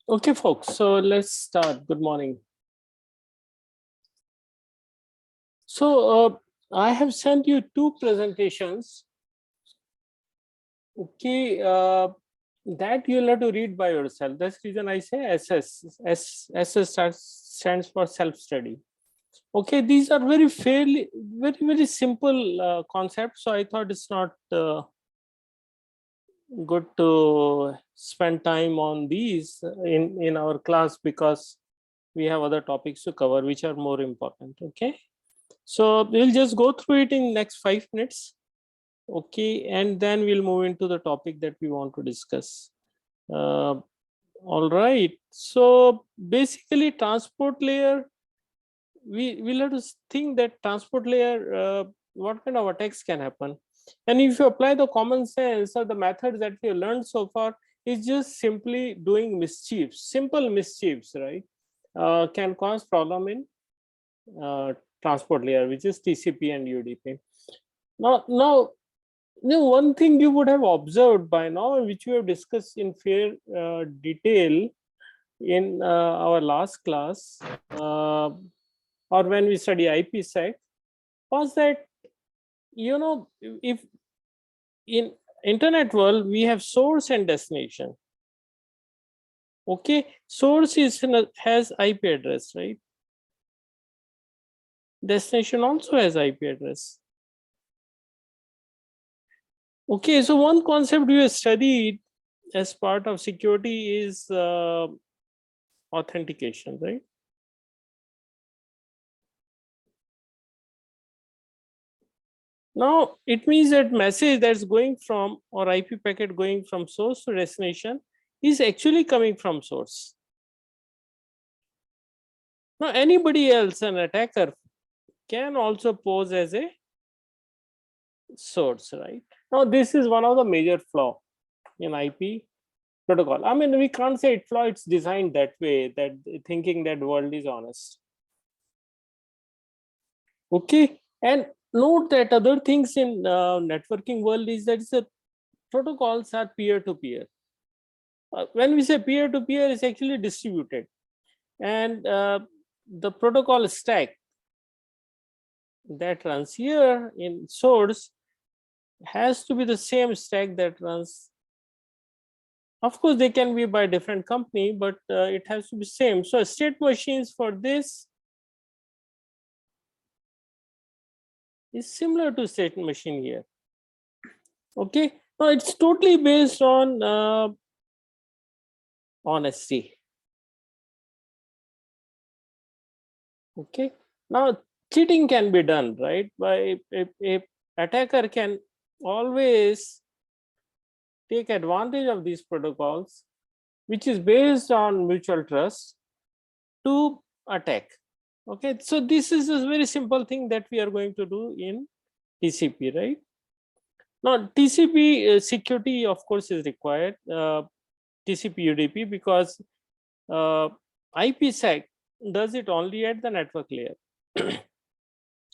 Okay, folks, so let's start. Good morning. So I have sent you two presentations. Okay, that you'll have to read by yourself. That's the reason I say SS. Stands for self-study. Okay, these are very simple concepts. So I thought it's not good to spend time on these in our class because we have other topics to cover which are more important. Okay, so we'll just go through it in next 5 minutes. Okay, and then we'll move into the topic that we want to discuss. All right, so basically transport layer, we will have to think that transport layer, what kind of attacks can happen. And if you apply the common sense or the methods that we learned so far, is just simply doing mischiefs, simple mischiefs, right? Can cause problem in transport layer, which is TCP and UDP. Now, one thing you would have observed by now, which we have discussed in fair detail in our last class, or when we study IPsec, was that, if in internet world we have source and destination. Okay, source has IP address, right? Destination also has IP address. Okay, so one concept we have studied as part of security is authentication, right? Now it means that message that's going from, or IP packet going from source to destination, is actually coming from source. Now anybody else, an attacker, can also pose as a source, right? Now this is one of the major flaw in IP protocol. I mean, we can't say it flaw, it's designed that way, that thinking that world is honest. Okay, and note that other things in networking world is that the protocols are peer-to-peer. When we say peer-to-peer, it's actually distributed, and the protocol stack that runs here in source has to be the same stack that runs. Of course, they can be by different company, but it has to be same. So state machines for this is similar to state machine here. Okay, now it's totally based on honesty. Okay, now cheating can be done, right? By a attacker can always take advantage of these protocols, which is based on mutual trust, to attack. Okay, so this is a very simple thing that we are going to do in TCP, right? Now TCP security, of course, is required, TCP UDP, because IPsec does it only at the network layer.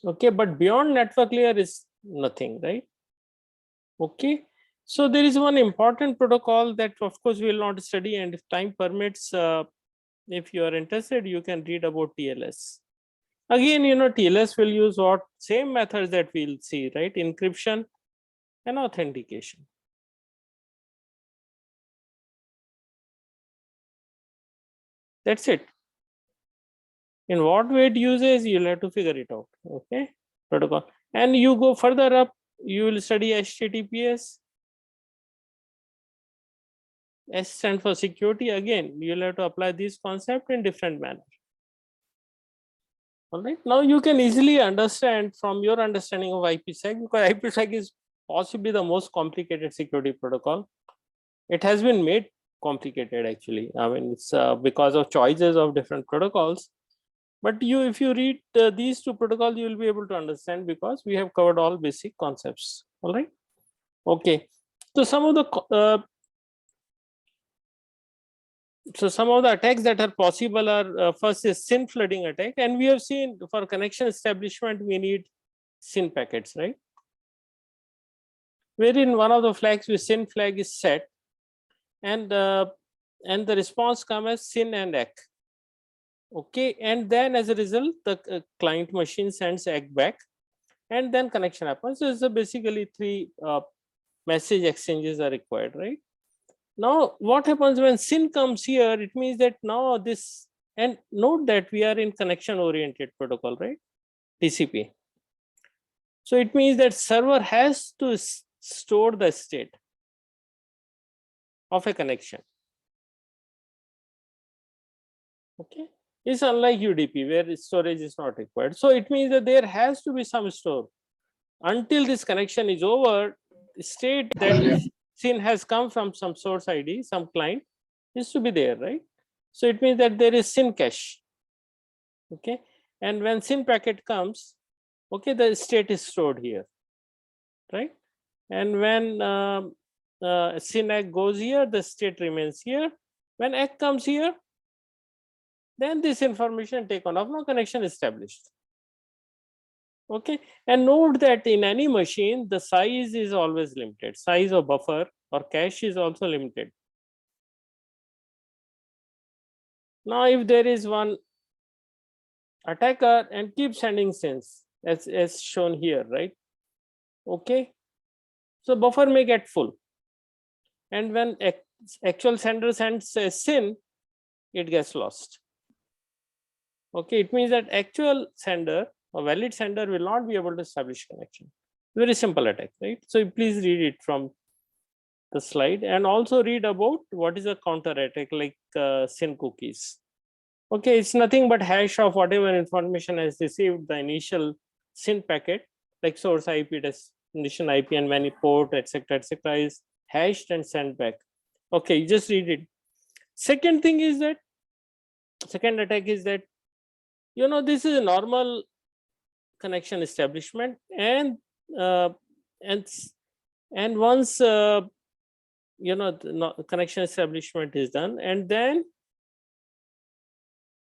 Okay, but beyond network layer is nothing, right? Okay, so there is one important protocol that of course we will not study, and if time permits, if you are interested, you can read about TLS. Again, TLS will use what same methods that we'll see, right? Encryption and authentication. That's it. In what way it uses, you'll have to figure it out. Okay, protocol. And you go further up, you will study HTTPS. S stands for security. Again, you'll have to apply this concept in different manner. All right. Now you can easily understand from your understanding of IPsec, because IPsec is possibly the most complicated security protocol. It has been made complicated actually. I mean, it's because of choices of different protocols. But if you read these two protocols, you will be able to understand, because we have covered all basic concepts. All right. Okay. So some of the attacks that are possible are, first is SYN flooding attack, and we have seen for connection establishment we need SYN packets, right? Wherein one of the flags with SYN flag is set, and and the response come as SYN and ACK. Okay, and then as a result, the client machine sends ACK back, and then connection happens. So basically three message exchanges are required, right? Now, what happens when SYN comes here? It means that now this, and note that we are in connection oriented protocol, right? TCP. So it means that server has to store the state of a connection. Okay, it's unlike UDP where storage is not required. So it means that there has to be some store until this connection is over. The state that this SYN has come from some source ID, some client, is to be there, right? So it means that there is SYN cache. Okay, and when SYN packet comes, okay, the state is stored here, right? And when SYN ACK goes here, the state remains here. When ACK comes here, then this information taken off, no connection established. Okay, and note that in any machine, the size is always limited. Size of buffer or cache is also limited. Now, if there is one attacker and keep sending SYNs as shown here, right? Okay, so buffer may get full, and when actual sender sends a SYN, it gets lost. Okay, it means that actual sender or valid sender will not be able to establish connection. Very simple attack, right? So please read it from the slide, and also read about what is a counter attack like SYN cookies. Okay, it's nothing but hash of whatever information has received the initial SYN packet, like source IP, destination IP, and many port, etc., is hashed and sent back. Okay, you just read it. Second thing is that, second attack is that, you know, this is a normal connection establishment, and once you know, the connection establishment is done, and then,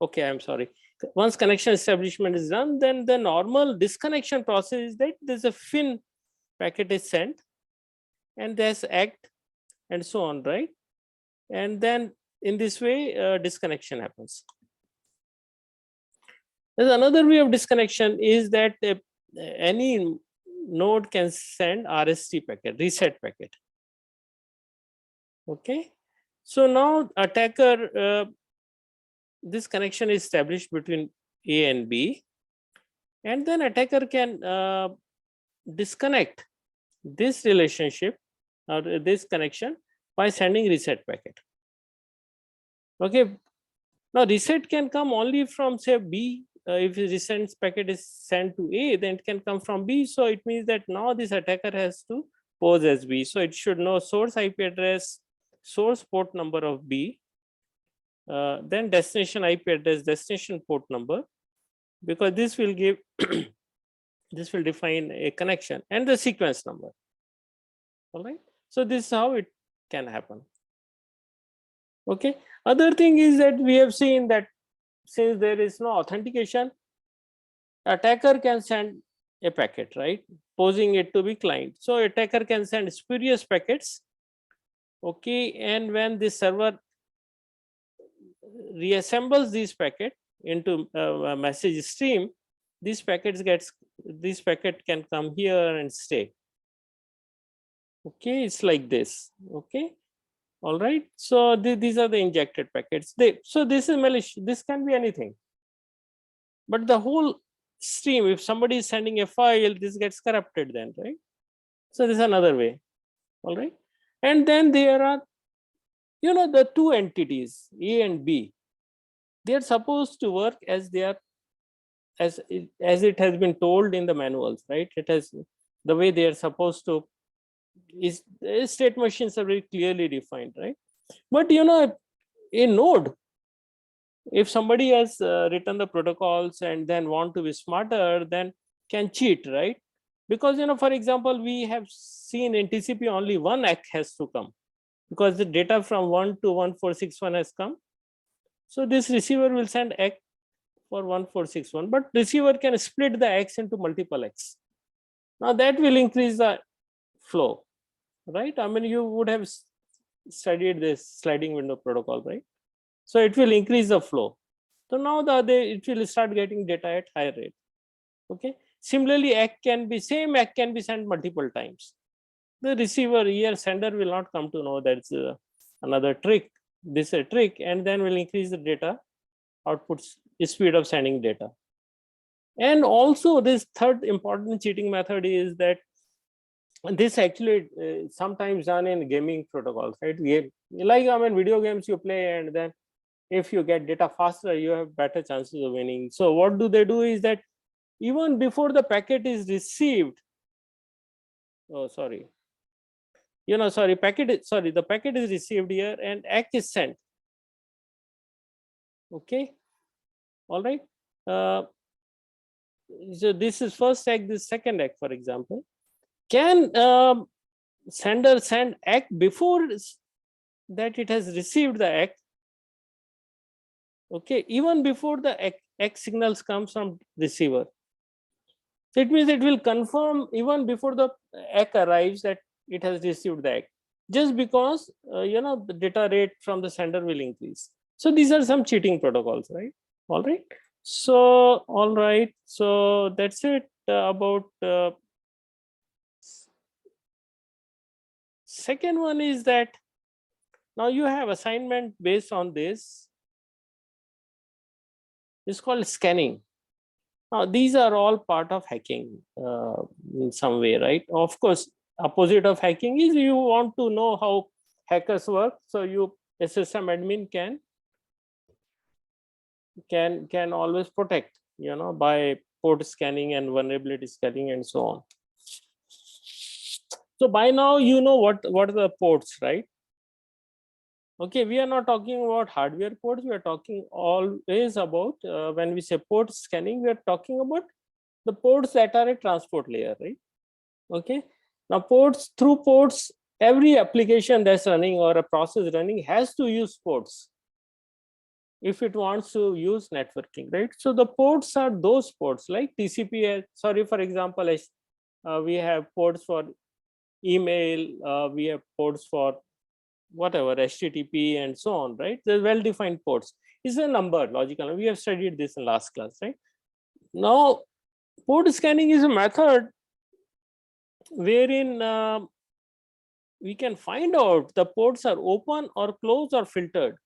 okay, I'm sorry, once connection establishment is done, then the normal disconnection process is that there's a FIN packet is sent, and there's ACT, and so on, right? And then in this way disconnection happens. There's another way of disconnection is that any node can send RST packet, reset packet. Okay, so now attacker, this connection is established between A and B, and then attacker can disconnect this relationship or this connection by sending reset packet. Okay, now reset can come only from, say, B. If the reset packet is sent to A, then it can come from B. So it means that now this attacker has to pose as B. So it should know source IP address, source port number of B, then destination IP address, destination port number, because this will give this will define a connection, and the sequence number. All right, so this is how it can happen. Okay, other thing is that we have seen that since there is no authentication, attacker can send a packet, right, posing it to be client. So attacker can send spurious packets. Okay, and when the server reassembles this packet into a message stream, this packet can come here and stay. Okay, it's like this. Okay, all right. So these are the injected packets. So this is malicious. This can be anything, but the whole stream, if somebody is sending a file, this gets corrupted then, right? So this is another way. All right, and then there are, you know, the two entities A and B. They are supposed to work as they are, as it has been told in the manuals, right? It has the way they are supposed to. Is state machines are very clearly defined, right? But you know, a node, if somebody has written the protocols and then want to be smarter, then can cheat, right? Because, you know, for example, we have seen in TCP only one ACK has to come because the data from 1 to 1461 has come. So this receiver will send ACK for 1461, but receiver can split the ACKs into multiple ACKs. Now that will increase the flow, right? I mean, you would have studied this sliding window protocol, right? So it will increase the flow. So now it will start getting data at higher rate. Okay. Similarly, same ACK can be sent multiple times. The receiver here, sender will not come to know that's another trick. This is a trick, and then will increase the data output speed of sending data. And also, this third important cheating method is that this actually sometimes done in gaming protocols, right? Like video games you play, and then if you get data faster, you have better chances of winning. So what do they do is that even before the packet is received, the packet is received here and ACK is sent. Okay, all right. So this is first ACK, this second ACK, for example. Can sender send ACK before that it has received the ACK? Okay, even before the ACK signals comes from receiver. So it means it will confirm even before the ACK arrives that it has received the ACK, just because the data rate from the sender will increase. So these are some cheating protocols, right? All right. So so that's it about second one is that now you have assignment based on this. It's called scanning. Now these are all part of hacking in some way, right? Of course, opposite of hacking is you want to know how hackers work, so a system admin can always protect, by port scanning and vulnerability scanning and so on. So by now you know what are the ports, right? Okay, we are not talking about hardware ports. We are talking always about when we say port scanning, we are talking about the ports that are a transport layer, right? Okay. Now through ports, every application that's running or a process running has to use ports if it wants to use networking, right? So the ports are those ports like TCP. For example, we have ports for email, we have ports for whatever, HTTP and so on, right? They're well-defined ports. It's a number, logical. We have studied this in last class, right? Now, port scanning is a method wherein we can find out the ports are open or closed or filtered.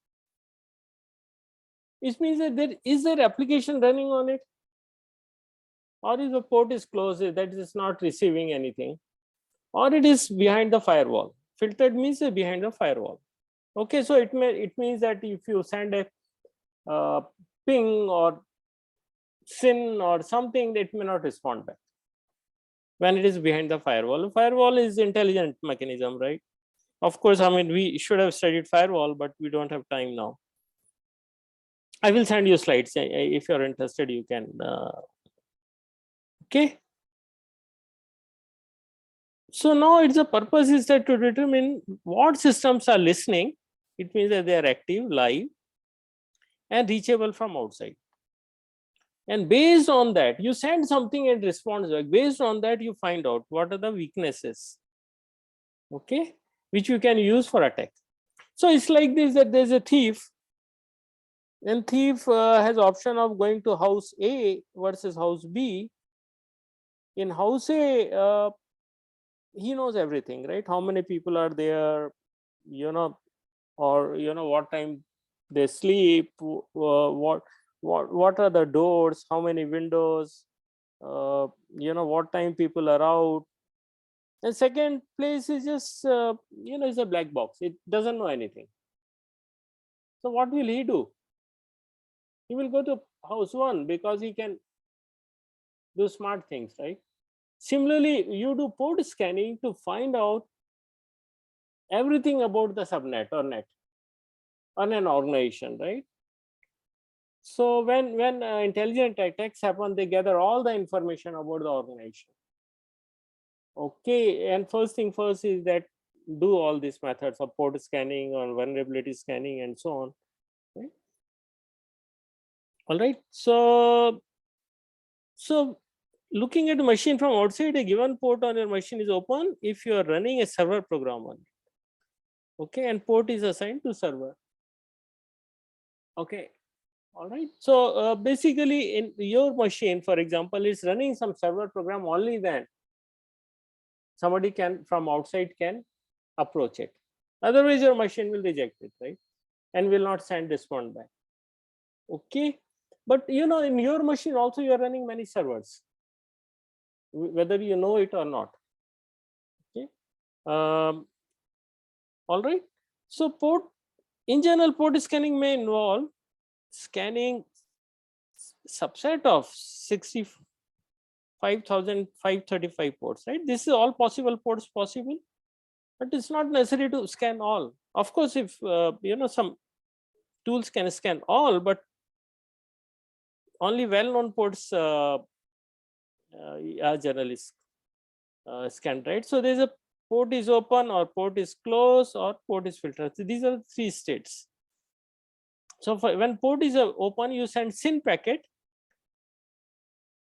It means that there application running on it, or if the port is closed, that is not receiving anything, or it is behind the firewall. Filtered means behind the firewall. Okay, so it means that if you send a ping or SYN or something, it may not respond back when it is behind the firewall. Firewall is intelligent mechanism, right? Of course, we should have studied firewall, but we don't have time now. I will send you slides. If you're interested, you can. Okay. So now the purpose is that to determine what systems are listening. It means that they are active, live, and reachable from outside. And based on that, you send something and responds back. Based on that, you find out what are the weaknesses, okay, which you can use for attack. So it's like this, that there's a thief, and thief has option of going to house A versus house B. In house A, he knows everything, right? How many people are there, or what time they sleep, what are the doors, how many windows, what time people are out. And second place is just is a black box. It doesn't know anything. So what will he do? He will go to house 1 because he can do smart things, right? Similarly, you do port scanning to find out everything about the subnet or net on an organization, right? So when intelligent attacks happen, they gather all the information about the organization. Okay, and first thing first is that do all these methods of port scanning or vulnerability scanning and so on. Right? All right. So looking at the machine from outside, a given port on your machine is open if you are running a server program on it. Okay, and port is assigned to server. Okay, all right. So basically, in your machine, for example, is running some server program, only then somebody can from outside can approach it. Otherwise, your machine will reject it, right? And will not send response back. Okay, but in your machine also you are running many servers, whether you know it or not. Okay, all right. So port, in general, port scanning may involve scanning subset of 65,535 ports, right? This is all possible ports possible, but it's not necessary to scan all. Of course, if some tools can scan all, but only well-known ports are generally scanned, right? So there's a port is open, or port is closed, or port is filtered. So these are the three states. So when port is open, you send SYN packet.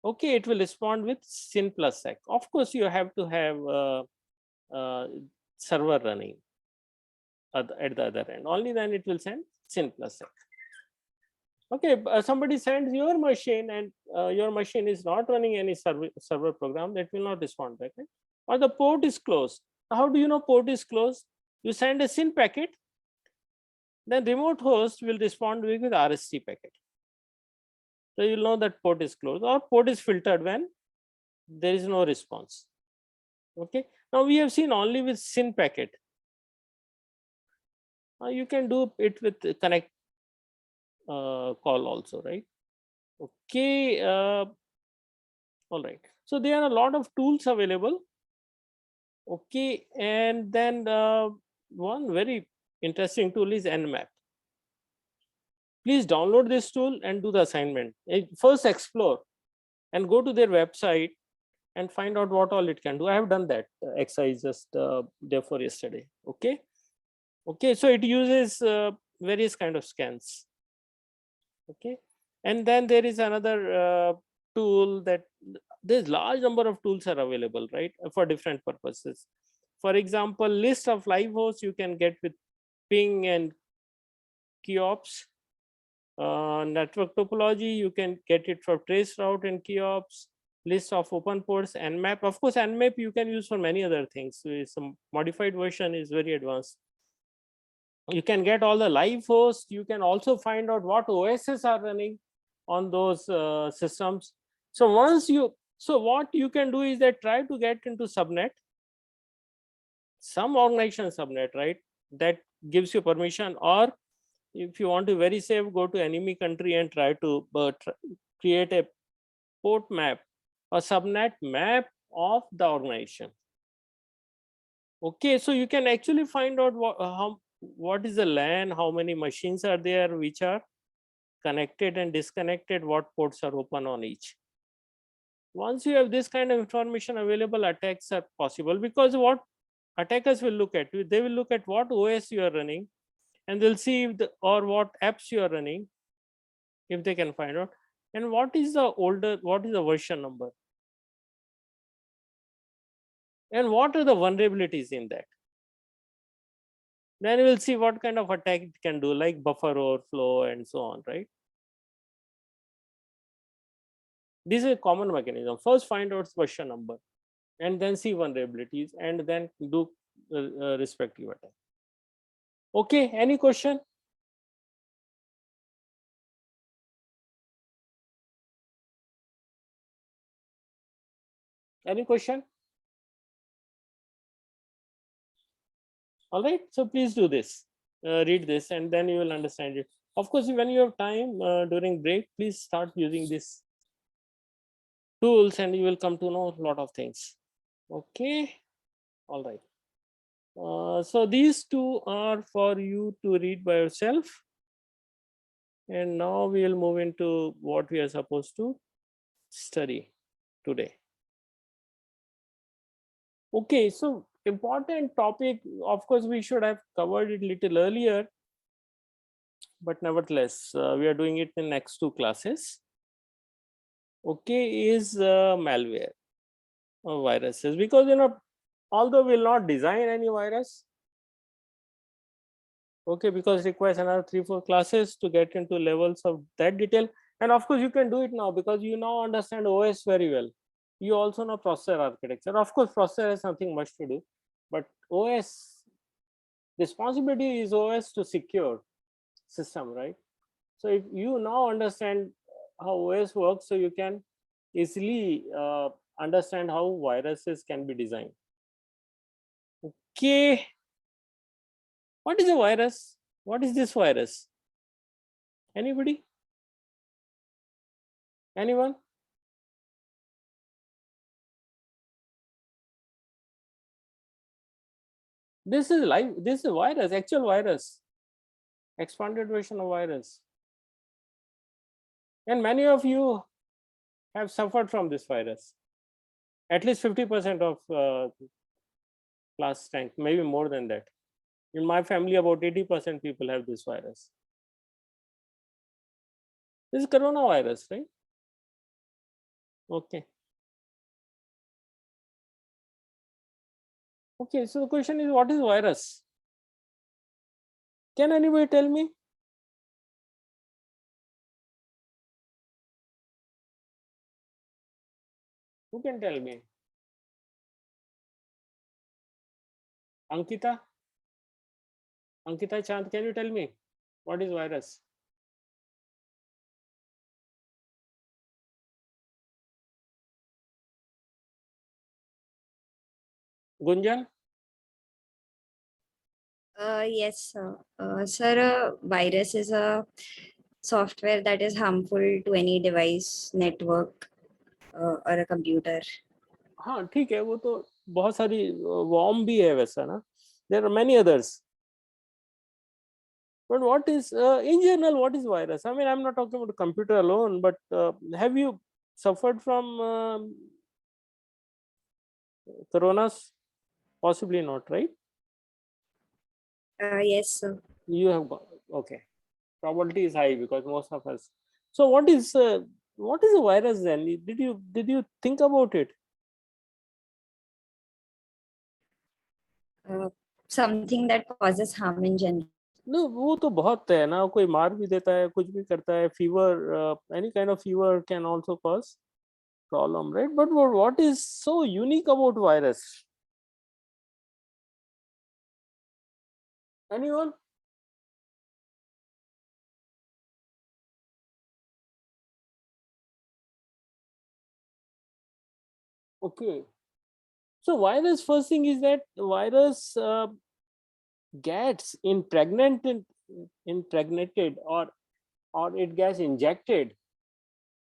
Okay, it will respond with SYN plus sec. Of course, you have to have server running at the other end. Only then it will send SYN plus sec. Okay, somebody sends your machine, and your machine is not running any server program, that will not respond back, right? Or the port is closed. How do you know port is closed? You send a SYN packet, then remote host will respond with RST packet. So you'll know that port is closed, or port is filtered when there is no response. Okay, now we have seen only with SYN packet. You can do it with connect call also, right? Okay, all right. So there are a lot of tools available. Okay, and then one very interesting tool is Nmap. Please download this tool and do the assignment. First explore and go to their website and find out what all it can do. I have done that exercise just therefore yesterday. Okay, so it uses various kind of scans. Okay, and then there is another tool that there's large number of tools are available, right, for different purposes. For example, list of live hosts you can get with ping and KEOPS. Network topology, you can get it for trace route and KEOPS. List of open ports, Nmap. Of course, Nmap you can use for many other things. So some modified version is very advanced. You can get all the live hosts. You can also find out what OSs are running on those systems. So what you can do is that try to get into subnet, some organization subnet, right, that gives you permission, or if you want to very safe, go to enemy country and try to create a port map or subnet map of the organization. Okay, so you can actually find out what is the LAN, how many machines are there which are connected and disconnected, what ports are open on each. Once you have this kind of information available, attacks are possible, because what attackers will look at, they will look at what OS you are running, and they'll see if or what apps you are running, if they can find out, and what is the version number, and what are the vulnerabilities in that. Then we'll see what kind of attack it can do, like buffer overflow and so on, right? This is a common mechanism. First find out version number, and then see vulnerabilities, and then do respective attack. Okay, any question? Any question? All right, so please do this, read this, and then you will understand it. Of course, when you have time during break, please start using this tools, and you will come to know a lot of things. Okay, all right. So these two are for you to read by yourself. And now we will move into what we are supposed to study today. Okay, so important topic, of course, we should have covered it little earlier, but nevertheless, we are doing it in next two classes. Okay, is malware or viruses, because although we'll not design any virus, Okay, because it requires another 3-4 classes to get into levels of that detail. And of course you can do it now because you now understand OS very well. You also know processor architecture. Of course processor has nothing much to do, but OS, responsibility is OS to secure system, right? So if you now understand how OS works, so you can easily understand how viruses can be designed. Okay, what is a virus? What is this virus? Anybody? Anyone? This is live. This is a virus, actual virus, expanded version of virus. And many of you have suffered from this virus. At least 50% of class strength, maybe more than that. In my family, about 80% people have this virus. This is coronavirus, right? Okay. Okay, so the question is, what is virus? Can anybody tell me? Who can tell me? Ankita? Ankita Chand, can you tell me what is virus? Gunjan? Yes, sir. Sir, a virus is a software that is harmful to any device, network, or a computer. हाँ ठीक है, वो तो बहुत सारी warm भी है वैसा ना. There are many others. But what is, in general, what is virus? I mean, I'm not talking about computer alone, but have you suffered from coronas? Possibly not, right? Yes, sir. You have got, okay. Probability is high because most of us. So what is a virus then? Did you think about it? Something that causes harm in general. No, वो तो बहुत है ना, कोई मार भी देता है, कुछ भी करता है. Fever, any kind of fever can also cause problem, right? But what is so unique about virus? Anyone? Okay. So virus, first thing is that virus gets impregnated or it gets injected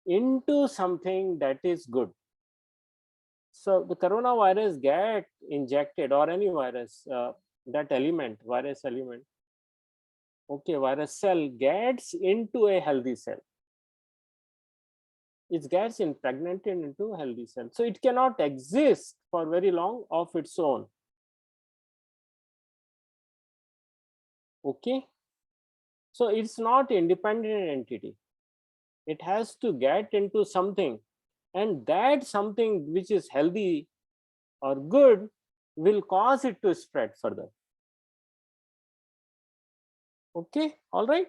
into something that is good. So the coronavirus get injected, or any virus, that element, virus element, okay, virus cell gets into a healthy cell. It gets impregnated into a healthy cell. So it cannot exist for very long of its own. Okay. So it's not independent entity. It has to get into something, and that something which is healthy or good will cause it to spread further. Okay, all right.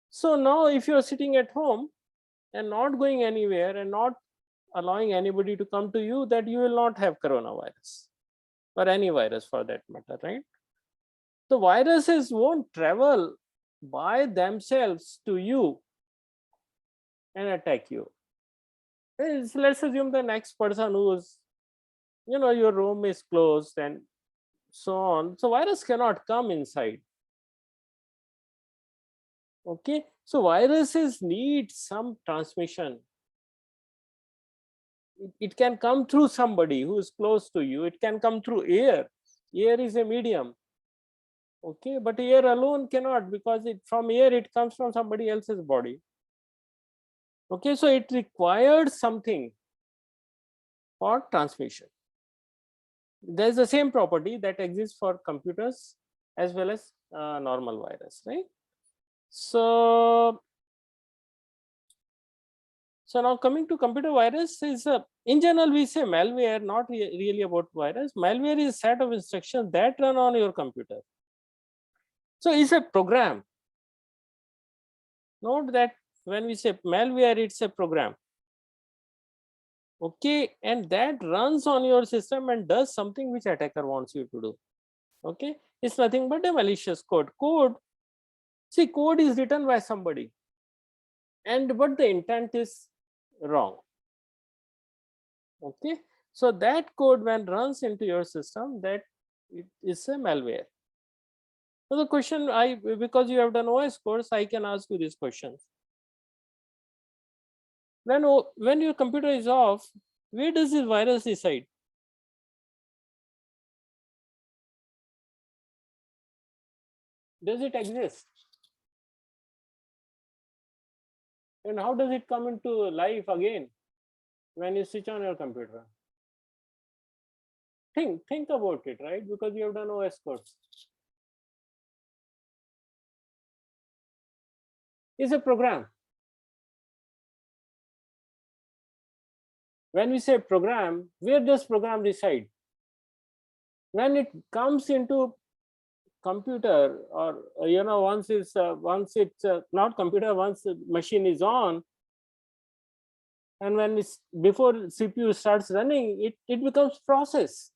So now if you're sitting at home and not going anywhere and not allowing anybody to come to you, that you will not have coronavirus or any virus for that matter, right? The viruses won't travel by themselves to you and attack you. Let's assume the next person who's, your room is closed and so on. So virus cannot come inside. Okay, so viruses need some transmission. It can come through somebody who is close to you. It can come through air. Air is a medium. Okay, but air alone cannot, because from air it comes from somebody else's body. Okay, so it requires something for transmission. There's the same property that exists for computers as well as normal virus, right? So now coming to computer virus is, in general we say malware, not really about virus. Malware is a set of instructions that run on your computer. So it's a program. Note that when we say malware, it's a program. Okay, and that runs on your system and does something which attacker wants you to do. Okay, it's nothing but a malicious code. See, code is written by somebody, but the intent is wrong. Okay, so that code when runs into your system, that it is a malware. So the question, because you have done OS course, I can ask you these questions. When your computer is off, where does this virus reside? Does it exist? And how does it come into life again when you switch on your computer? Think about it, right? Because you have done OS course. It's a program. When we say program, where does program reside? When it comes into computer, or once it's not computer, once the machine is on, and when it's before CPU starts running, it becomes process.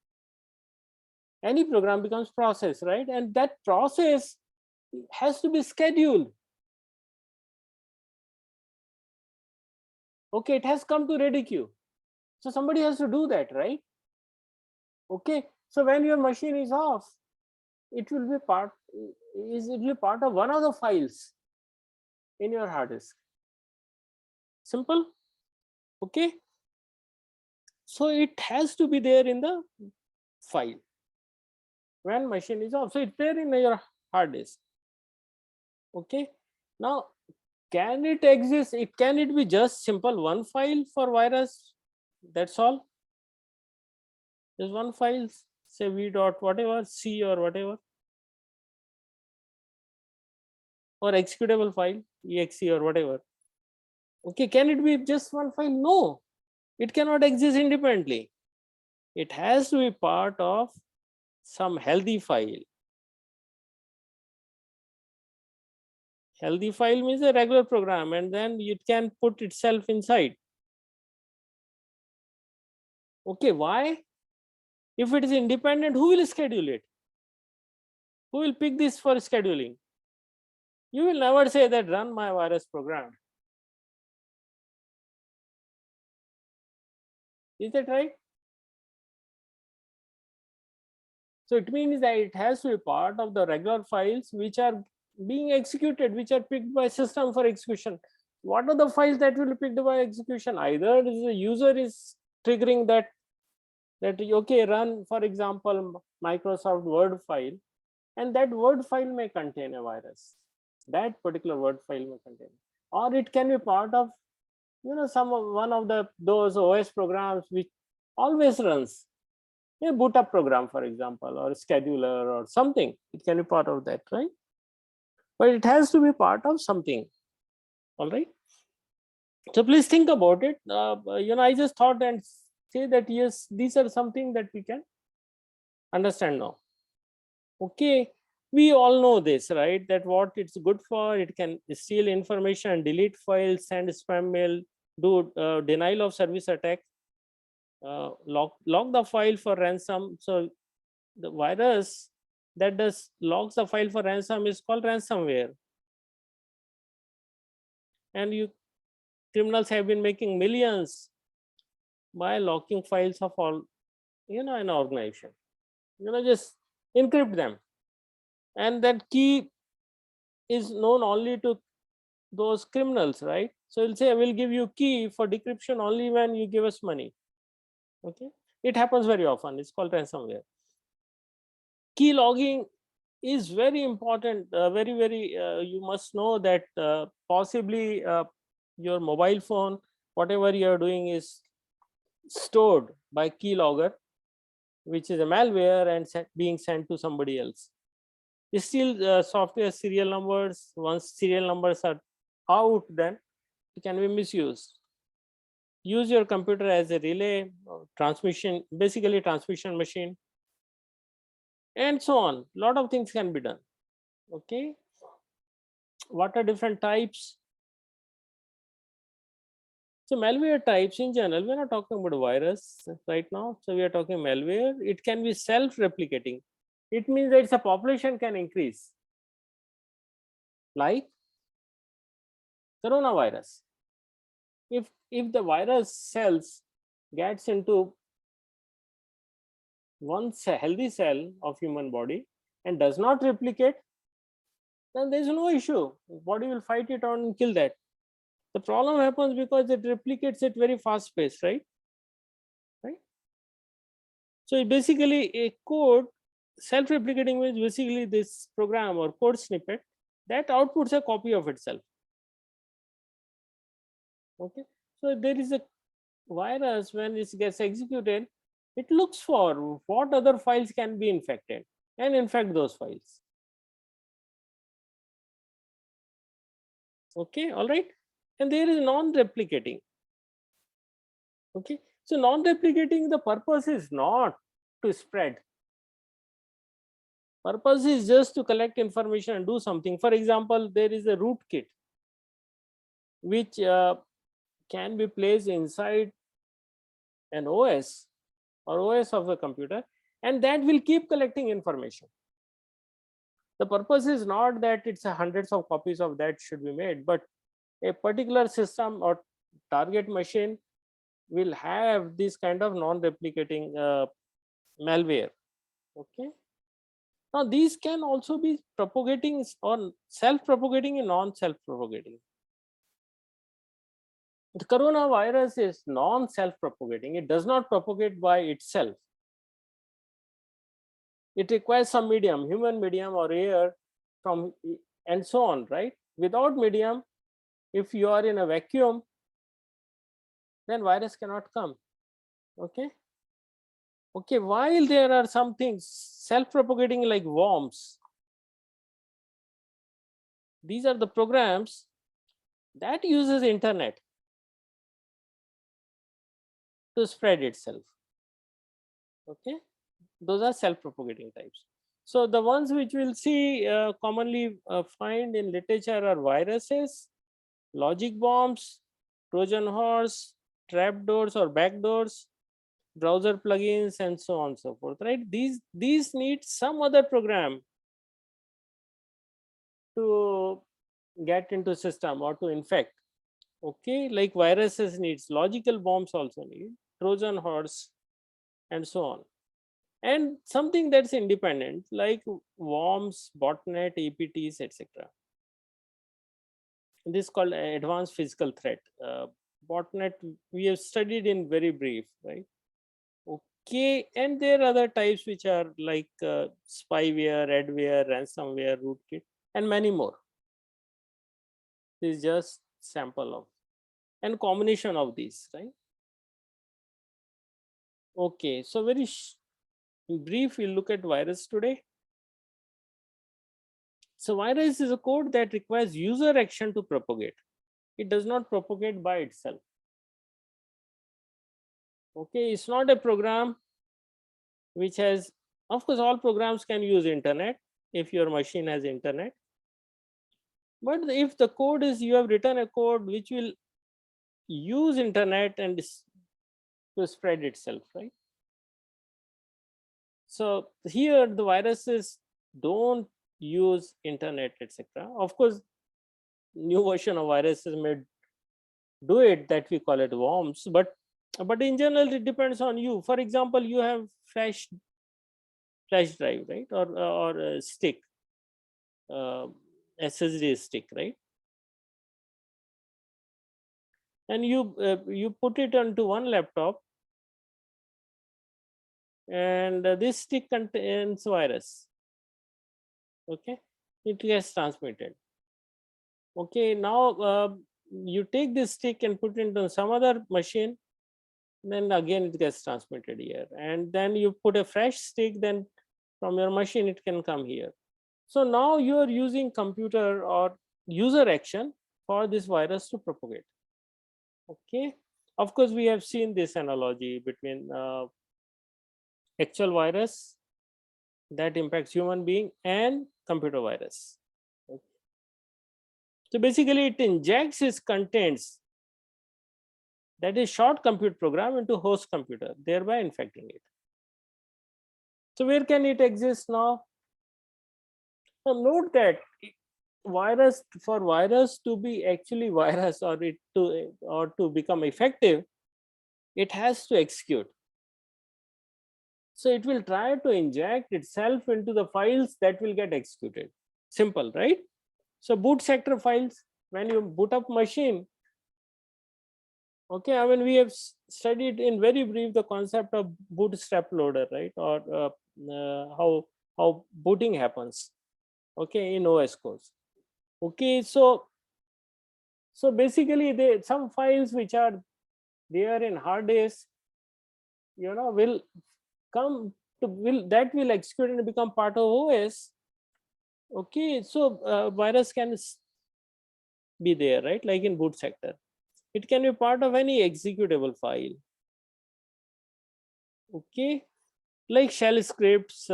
Any program becomes process, right? And that process has to be scheduled. Okay, it has come to ready queue, so somebody has to do that, right? Okay, so when your machine is off, it will be part of one of the files in your hard disk. Simple. Okay, so it has to be there in the file when machine is off, so it's there in your hard disk. Okay, now can it exist? Can it be just simple one file for virus? That's all. There's one file, say v dot whatever, c or whatever, or executable file, exe or whatever. Okay, can it be just one file? No, it cannot exist independently. It has to be part of some healthy file. Healthy file means a regular program, and then it can put itself inside. Okay, why? If it is independent, who will schedule it? Who will pick this for scheduling? You will never say that run my virus program. Is that right? So it means that it has to be part of the regular files which are being executed, which are picked by system for execution. What are the files that will be picked by execution? Either the user is triggering that okay, run, for example, Microsoft Word file, and that Word file may contain a virus. That particular Word file may contain, or it can be part of one of those OS programs which always runs, a boot up program, for example, or a scheduler or something. It can be part of that, right? But it has to be part of something. All right. So please think about it. I just thought and say that yes, these are something that we can understand now. Okay, we all know this, right? That what it's good for, it can steal information, delete files, send spam mail, do denial of service attack, lock the file for ransom. So the virus that does locks the file for ransom is called ransomware. And criminals have been making millions by locking files of all an organization. Just encrypt them, and that key is known only to those criminals, right? So he'll say, I will give you key for decryption only when you give us money. Okay, it happens very often. It's called ransomware. Key logging is very important. Very you must know that possibly your mobile phone, whatever you are doing, is stored by keylogger, which is a malware, and being sent to somebody else. It's still software serial numbers. Once serial numbers are out, then it can be misused. Use your computer as a relay, transmission, basically transmission machine, and so on. A lot of things can be done. Okay, what are different types? So malware types in general, we're not talking about virus right now. So we are talking malware. It can be self-replicating. It means that its a population can increase, like coronavirus. If the virus cells gets into one healthy cell of human body and does not replicate, then there is no issue. Body will fight it on and kill that. The problem happens because it replicates at very fast pace, right? Right. So basically, a code self-replicating means basically this program or code snippet that outputs a copy of itself. Okay. So there is a virus when it gets executed, it looks for what other files can be infected and infect those files. Okay, all right. And there is non-replicating. Okay, so non-replicating, the purpose is not to spread. Purpose is just to collect information and do something. For example, there is a rootkit which can be placed inside an OS or OS of the computer, and that will keep collecting information. The purpose is not that it's hundreds of copies of that should be made, but a particular system or target machine will have this kind of non-replicating malware. Okay. Now these can also be propagating or self-propagating and non-self-propagating. The coronavirus is non-self-propagating. It does not propagate by itself. It requires some medium, human medium or air from and so on, right? Without medium, if you are in a vacuum, then virus cannot come. Okay. Okay, while there are some things self-propagating like worms, these are the programs that uses internet to spread itself. Okay, those are self-propagating types. So the ones which we'll see commonly find in literature are viruses, logic bombs, Trojan horse, trapdoors or backdoors, browser plugins, and so on and so forth. Right? These need some other program to get into system or to infect. Okay, like viruses needs logical bombs also need Trojan horse and so on, and something that's independent like worms, botnet, apts, etc. This is called advanced physical threat. Botnet we have studied in very brief, right? Okay, and there are other types which are like spyware, adware, ransomware, rootkit, and many more. This is just sample of and combination of these, right? Okay, so very brief, we'll look at virus today. So virus is a code that requires user action to propagate. It does not propagate by itself. Okay, it's not a program which has, of course, all programs can use internet if your machine has internet. But if the code is, you have written a code which will use internet and to spread itself, right? So here the viruses don't use internet, etc. Of course, new version of viruses may do it, that we call it worms, but in general it depends on you. For example, you have flash drive, right? Or a stick, uh, ssd stick, right? And you put it onto one laptop, and this stick contains virus. Okay, it gets transmitted. Okay, now you take this stick and put it on some other machine, then again it gets transmitted here, and then you put a fresh stick, then from your machine it can come here. So now you are using computer or user action for this virus to propagate. Okay, of course we have seen this analogy between actual virus that impacts human being and computer virus. So basically it injects its contents, that is short compute program, into host computer, thereby infecting it. So where can it exist now? So note that virus, for virus to be actually virus, or it to, or to become effective, it has to execute. So it will try to inject itself into the files that will get executed. Simple, right? So boot sector files, when you boot up machine, okay, I mean, we have studied in very brief the concept of bootstrap loader, right? Or how booting happens, okay, in OS course. Okay, so basically they, some files which are there in hard disk, will come to, will execute and become part of OS. Okay, so virus can be there, right? Like in boot sector, it can be part of any executable file. Okay, like shell scripts,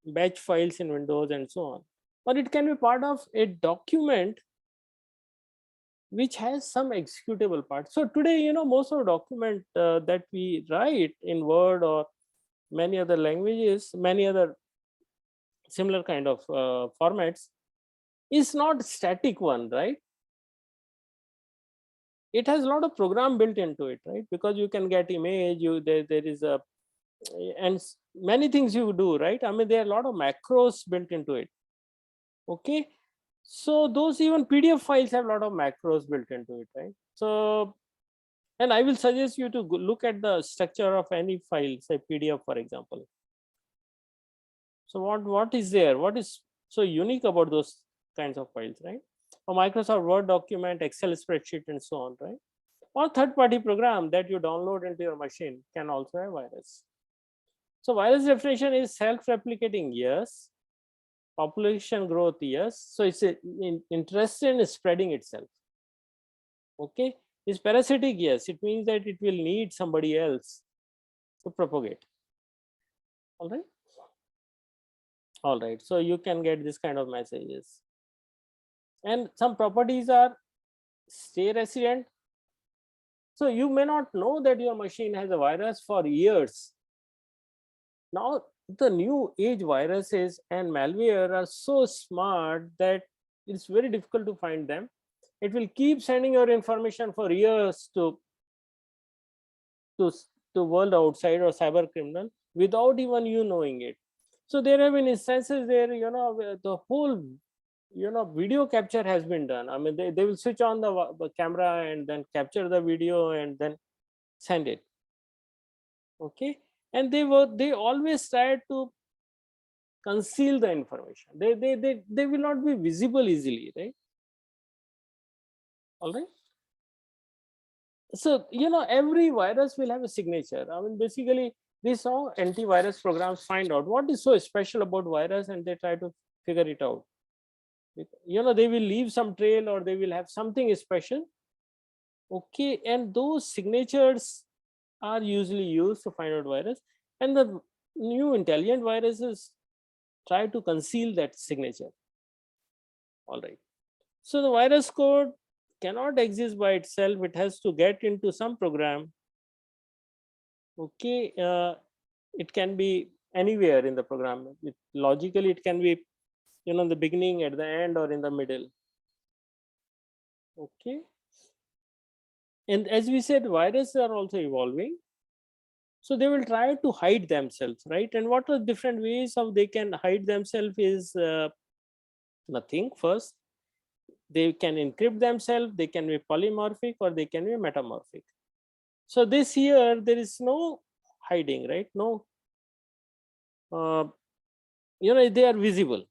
batch files in Windows, and so on. Or it can be part of a document which has some executable part. So today, most of the document that we write in Word or many other languages, many other similar kind of formats, is not static one, right? It has a lot of program built into it, right? Because you can get image, there is a, and many things you do, right? I mean, there are a lot of macros built into it. Okay, so those even PDF files have a lot of macros built into it, right? So, and I will suggest you to look at the structure of any file, say PDF, for example. So what is there? What is so unique about those kinds of files, right? A Microsoft Word document, Excel spreadsheet, and so on, right? Or third-party program that you download into your machine can also have virus. So virus definition is self-replicating, yes. Population growth, yes. So it's interested in spreading itself. Okay, is parasitic, yes. It means that it will need somebody else to propagate. All right, so you can get this kind of messages. And some properties are stay resident. So you may not know that your machine has a virus for years. Now the new age viruses and malware are so smart that it's very difficult to find them. It will keep sending your information for years to to world outside or cyber criminal without even you knowing it. So there have been instances where where the whole video capture has been done. I mean, they will switch on the camera and then capture the video and then send it. Okay, and they always try to conceal the information. They will not be visible easily, right? All right. So every virus will have a signature. I mean, basically these how antivirus programs find out what is so special about virus, and they try to figure it out. They will leave some trail, or they will have something special. Okay, and those signatures are usually used to find out virus, and the new intelligent viruses try to conceal that signature. All right, so the virus code cannot exist by itself. It has to get into some program. Okay, it can be anywhere in the program. Logically it can be in the beginning, at the end, or in the middle. Okay, and as we said, viruses are also evolving, so they will try to hide themselves, right? And what are different ways of they can hide themselves is nothing. First, they can encrypt themselves, they can be polymorphic, or they can be metamorphic. So this here there is no hiding, right? No, uh, they are visible.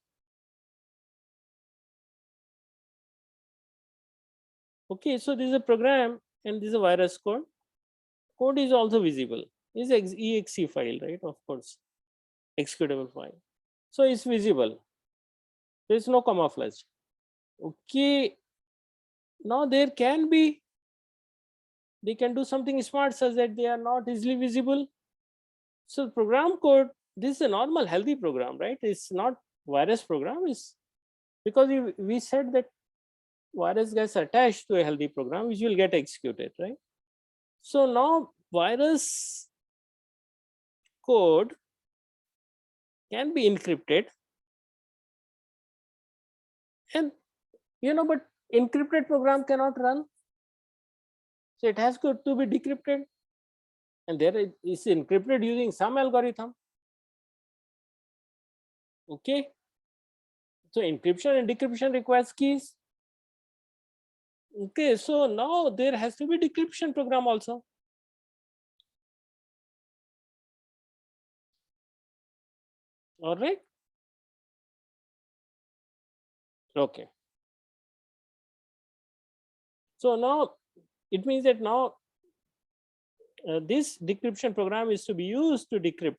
Okay, so this is a program and this is a virus code. Code is also visible. Is exe file, right? Of course, executable file. So it's visible. There is no camouflage. Okay, now there can be, they can do something smart such that they are not easily visible. So program code, this is a normal healthy program, right? It's not virus program. Is because we said that virus gets attached to a healthy program which will get executed, right? So now virus code can be encrypted, and but encrypted program cannot run, so it has to be decrypted, and there it is encrypted using some algorithm. Okay, so encryption and decryption requires keys. Okay, so now there has to be decryption program also. All right. Okay. So now it means that now this decryption program is to be used to decrypt.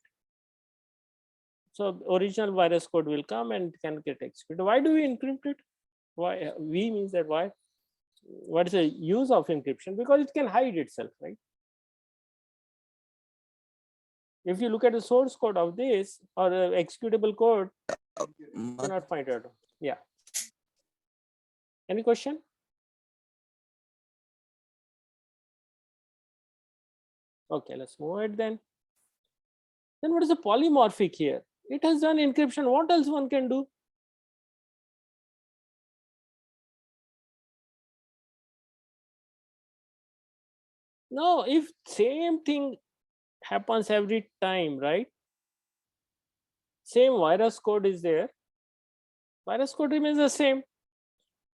So original virus code will come and can get executed. Why do we encrypt it? Why we means that why? What is the use of encryption? Because it can hide itself, right? If you look at the source code of this or the executable code, you cannot find it. Yeah. Any question? Okay, let's move it then. Then what is the polymorphic here? It has done encryption. What else one can do? No, if same thing happens every time, right? Same virus code is there. Virus code remains the same.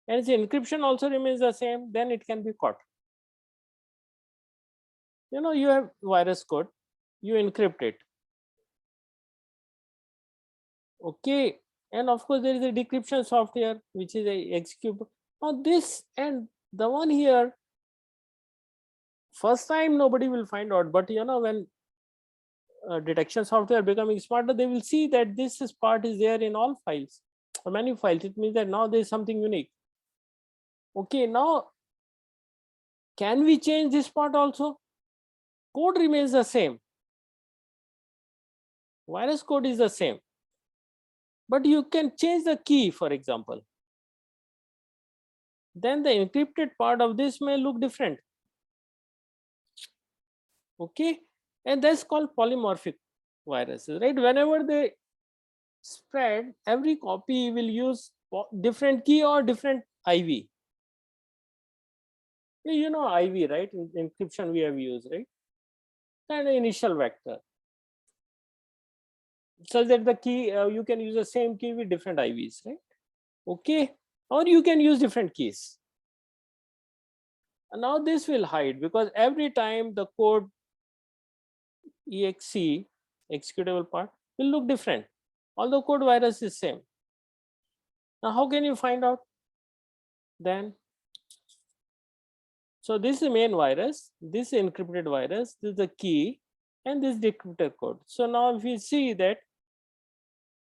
And its encryption also remains the same, then it can be caught. You have virus code, you encrypt it. Okay, and of course there is a decryption software which is a executable. Now this and the one here, first time nobody will find out, but when detection software becoming smarter, they will see that this part is there in all files or many files. It means that now there is something unique. Okay, now can we change this part also? Code remains the same. Virus code is the same. But you can change the key, for example. Then the encrypted part of this may look different. Okay, and that's called polymorphic viruses, right? Whenever they spread, every copy will use different key or different IV. You know IV, right? In encryption we have used, right? And the initial vector. Such that the key, you can use the same key with different IVs, right? Okay, or you can use different keys. And now this will hide because every time the code exe executable part will look different, although code virus is same. Now how can you find out then? So this is the main virus, this is encrypted virus, this is the key, and this decryptor code. So now if you see that,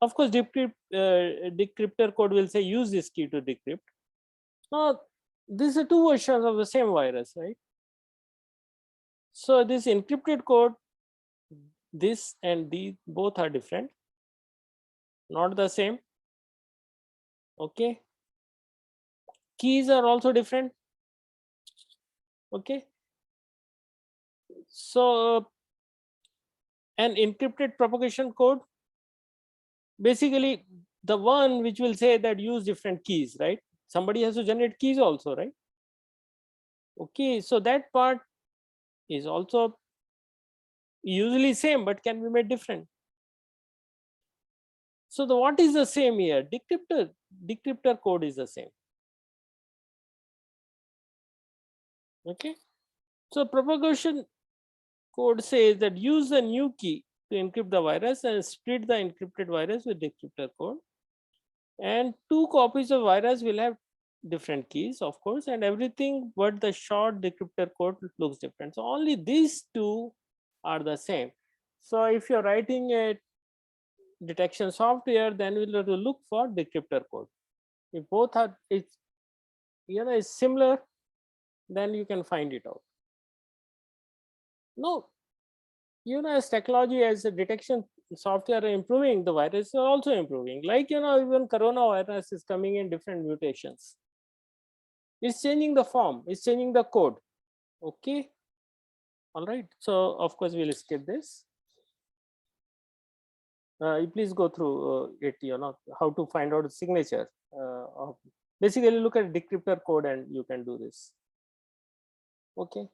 of course decryptor code will say use this key to decrypt. Now these are two versions of the same virus, right? So this encrypted code, this and these both are different, not the same. Okay, keys are also different. Okay, so an encrypted propagation code, basically the one which will say that use different keys, right? Somebody has to generate keys also, right? Okay, so that part is also usually same but can be made different. So the what is the same here? Decryptor code is the same. Okay, so propagation code says that use a new key to encrypt the virus and split the encrypted virus with decryptor code. And two copies of virus will have different keys, of course, and everything but the short decryptor code looks different. So only these two are the same. So if you're writing a detection software, then we'll have to look for decryptor code. If both are it's similar, then you can find it out. No, as technology, as the detection software are improving, the viruses are also improving. Like even coronavirus is coming in different mutations. It's changing the form, it's changing the code. Okay, all right. So of course we'll skip this. You please go through it, how to find out the signature. Basically look at decryptor code and you can do this. Okay.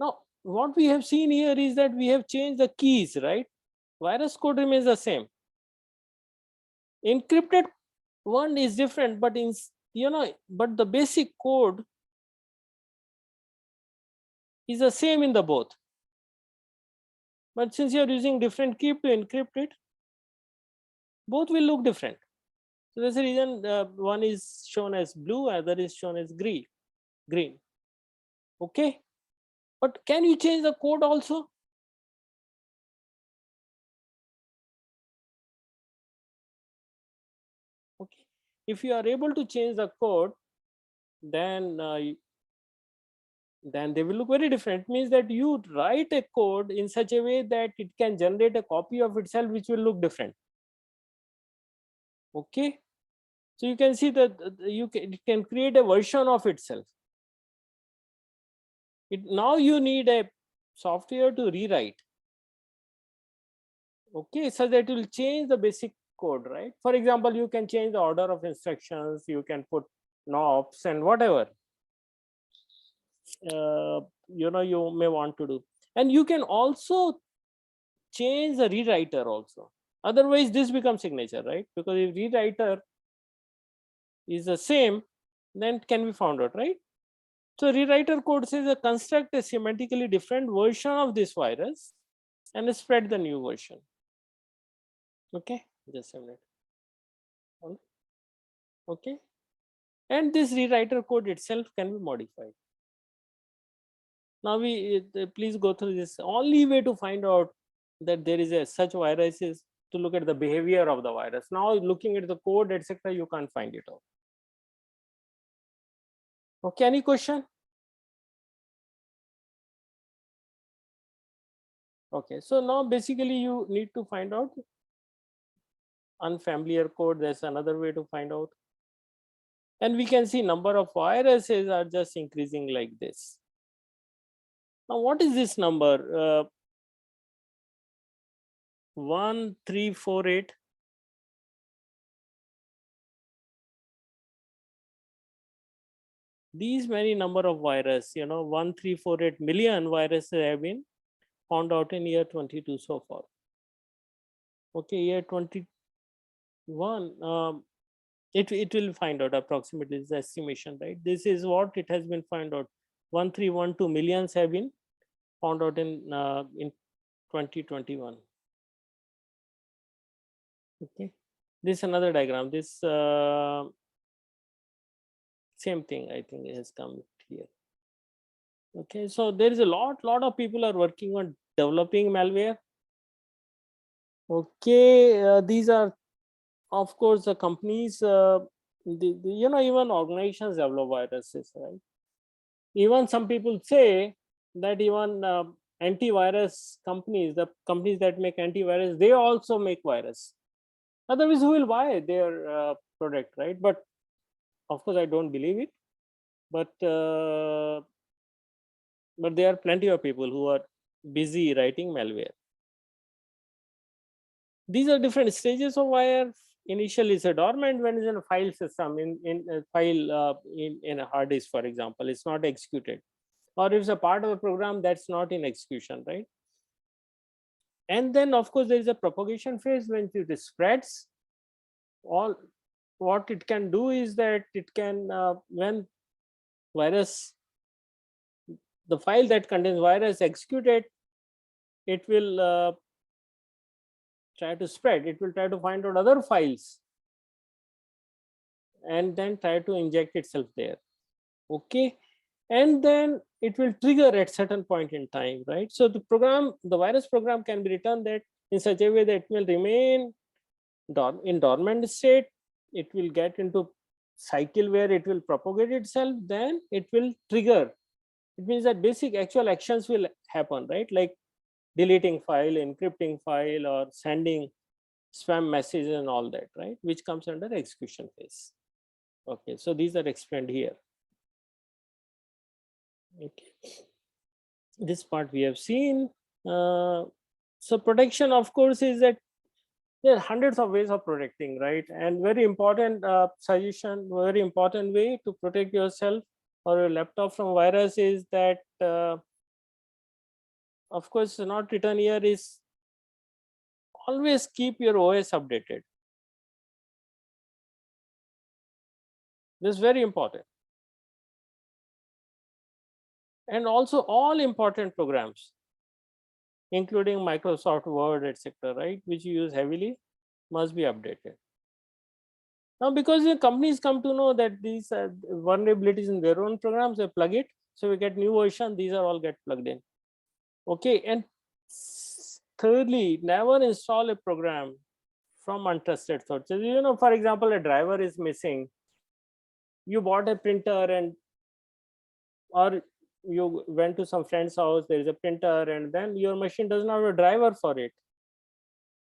Now what we have seen here is that we have changed the keys, right? Virus code remains the same. Encrypted one is different, but but the basic code is the same in the both. But since you're using different key to encrypt it, both will look different. So that's the reason one is shown as blue, other is shown as green. Okay, but can you change the code also? Okay, if you are able to change the code, then they will look very different. It means that you write a code in such a way that it can generate a copy of itself which will look different. Okay, so you can see that it can create a version of itself. Now you need a software to rewrite, okay, so that will change the basic code, right? For example, you can change the order of instructions, you can put knobs and whatever you may want to do, and you can also change the rewriter also. Otherwise this becomes signature, right? Because if rewriter is the same, then it can be found out, right? So rewriter code says construct a semantically different version of this virus and spread the new version. Okay, just a minute. Okay, and this rewriter code itself can be modified. Now please go through this. Only way to find out that there is a such virus is to look at the behavior of the virus. Now looking at the code, etc., you can't find it out. Okay, any question? Okay, so now basically you need to find out unfamiliar code. There's another way to find out, and we can see number of viruses are just increasing like this. Now what is this number? 1348. These many number of virus, 1348 million viruses have been found out in year 22 so far. Okay, year 21, it will find out approximately, is the estimation, right? This is what it has been found out. 1312 millions have been found out in 2021. Okay, this is another diagram. This same thing, I think, it has come here. Okay, so there is a lot of people are working on developing malware. Okay, these are of course the companies, even organizations develop viruses, right? Even some people say that even antivirus companies, the companies that make antivirus, they also make virus. Otherwise who will buy their product, right? But of course I don't believe it, but there are plenty of people who are busy writing malware. These are different stages of wire. Initially it's a dormant when it's in a file system, in a file in a hard disk, for example, it's not executed, or it's a part of a program that's not in execution, right? And then of course there is a propagation phase when it spreads. All what it can do is that it can when virus, the file that contains virus executed, it will try to spread, it will try to find out other files and then try to inject itself there. Okay, and then it will trigger at certain point in time, right? So the virus program can be written that in such a way that it will remain in dormant state, it will get into cycle where it will propagate itself, then it will trigger. It means that basic actual actions will happen, right? Like deleting file, encrypting file, or sending spam messages and all that, right? Which comes under execution phase. Okay, so these are explained here. Okay, this part we have seen. So protection, of course, is that there are hundreds of ways of protecting, right? And very important suggestion, very important way to protect yourself or your laptop from virus is that, of course, not written here, is always keep your OS updated. This is very important. And also all important programs, including Microsoft Word, etc., right, which you use heavily, must be updated. Now, because the companies come to know that these vulnerabilities in their own programs, they plug it. So we get new version, these are all get plugged in. Okay, and thirdly, never install a program from untrusted sources. You know, for example, a driver is missing. You bought a printer and or you went to some friend's house, there is a printer, and then your machine does not have a driver for it.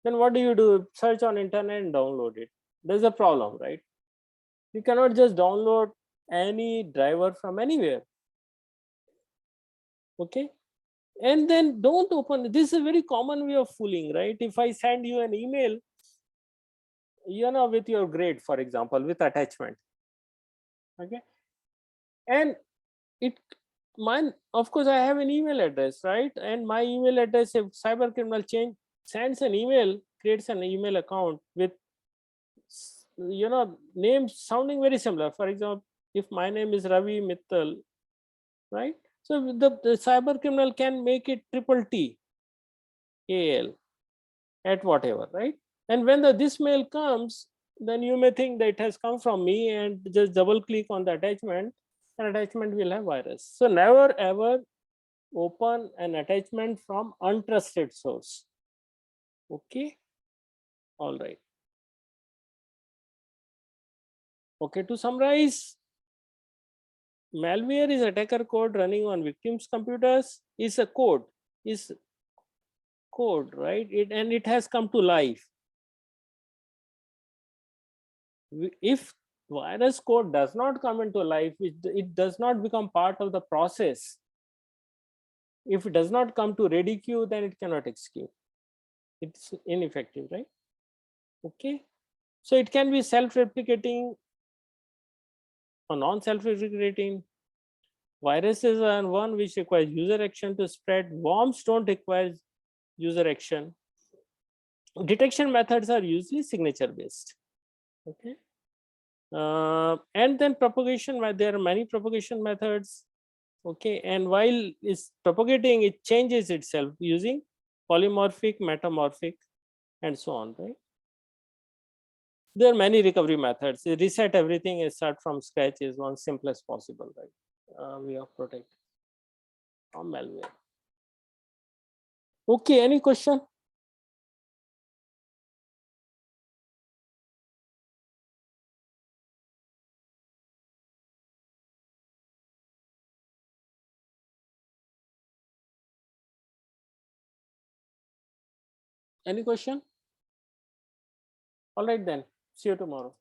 Then what do? Search on internet and download it. There's a problem, right? You cannot just download any driver from anywhere. Okay, and then don't open. This is a very common way of fooling, right? If I send you an email, you know, with your grade, for example, with attachment, okay, and it mine, of course, I have an email address, right? And my email address, if cyber criminal change sends an email, creates an email account with, you know, names sounding very similar. For example, if my name is Ravi Mittal, right? So the cyber criminal can make it triple T AL at whatever, right? And when this mail comes, then you may think that it has come from me and just double click on the attachment, and attachment will have virus. So never ever open an attachment from untrusted source. Okay, all right. Okay, to summarize, malware is attacker code running on victims' computers. Is a code, is code, right? And it has come to life. If virus code does not come into life, it does not become part of the process. If it does not come to ready queue, then it cannot execute. It's ineffective, right? Okay. So it can be self-replicating or non-self-replicating. Viruses are one which requires user action to spread. Worms don't require user action. Detection methods are usually signature based. Okay. And then propagation, there are many propagation methods. Okay, and while it's propagating, it changes itself using polymorphic, metamorphic, and so on, right? There are many recovery methods. Reset everything and start from scratch is one simplest possible, right? We are protected from malware. Okay, any question? Any question? All right then. See you tomorrow.